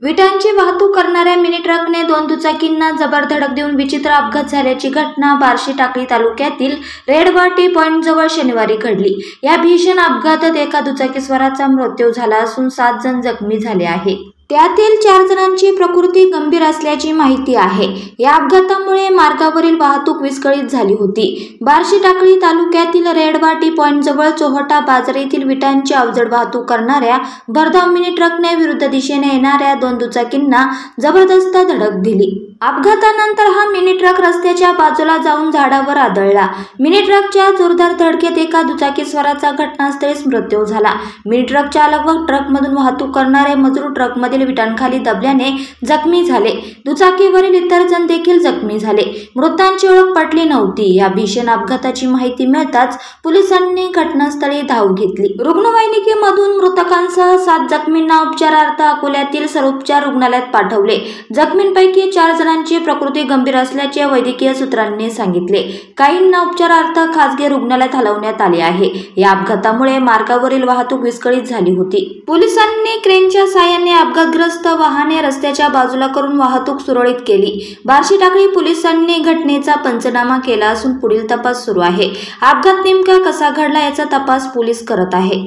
विटांची वाहतूक करणाऱ्या मिनी ट्रकने दोन दुचाकींना जबर धडक देऊन विचित्र अपघात झाल्याची घटना बार्शी टाकळी तालुक्यातील रेडवा टी पॉइंट जवळ शनिवारी घडली। या भीषण अपघातात एका दुचाकीस्वाराचा मृत्यू झाला असून 7 जण जखमी झाले आहेत। त्यातील 4 जणांची प्रकृती गंभीर असल्याची माहिती आहे। या अपघातामुळे मार्गावरील वाहतूक विस्कळीत झाली होती। बार्शी टाकळी तालुक्यातील रेडवा टी पॉइंट जवळ चोहटा बाजार येथील विटांची अवजड वाहतूक करणाऱ्या भरधाव मिनी ट्रकने विरुद्ध दिशेने येणाऱ्या 2 दुचाकींना जबरदस्त धडक दिली। अपघातानंतर हा मिनी ट्रक रस्त्याच्या बाजूला जाऊन झाडावर आदळला। मिनी ट्रकच्या जोरदार धडकेत एका दुचाकीस्वाराचा घटनास्थळीच मृत्यू झाला। मिनी ट्रक चालक व ट्रकमधून वाहतूक करणारे मजूर ट्रकमधील विटांखाली दबल्याने जखमी झाले। दुचाकीवरील इतर जण देखील जखमी झाले। मृतांची ओळख पटली नव्हती। या भीषण अपघाताची माहिती मिळताच पोलिसांनी घटनास्थळी धाव घेतली। रुग्णवाहिकेमधून मृतकांसह 7 जखमींना उपचारार्थ अकोल्यातील सर्वोपचार रुग्णालयात पाठवले। जखमींपैकी 4 जणांची प्रकृती गंभीर असल्याचे वैद्यकीय सूत्रांनी सांगितले। काहींना उपचारार्थ खासगी रुग्णालयात हलवण्यात आले आहे। या अपघातामुळे मार्गावरील वाहतूक विस्कळीत झाली होती। पोलिसांनी क्रेनच्या साहाय्याने अपघातग्रस्त वाहने रस्त्याच्या बाजूला करून वाहतूक सुरळीत केली। बार्शी टाकळी पोलिसांनी घटनेचा पंचनामा केला असून पुढील तपास सुरू आहे। अपघात नेमका कसा घडला याचा तपास पोलीस करत आहे।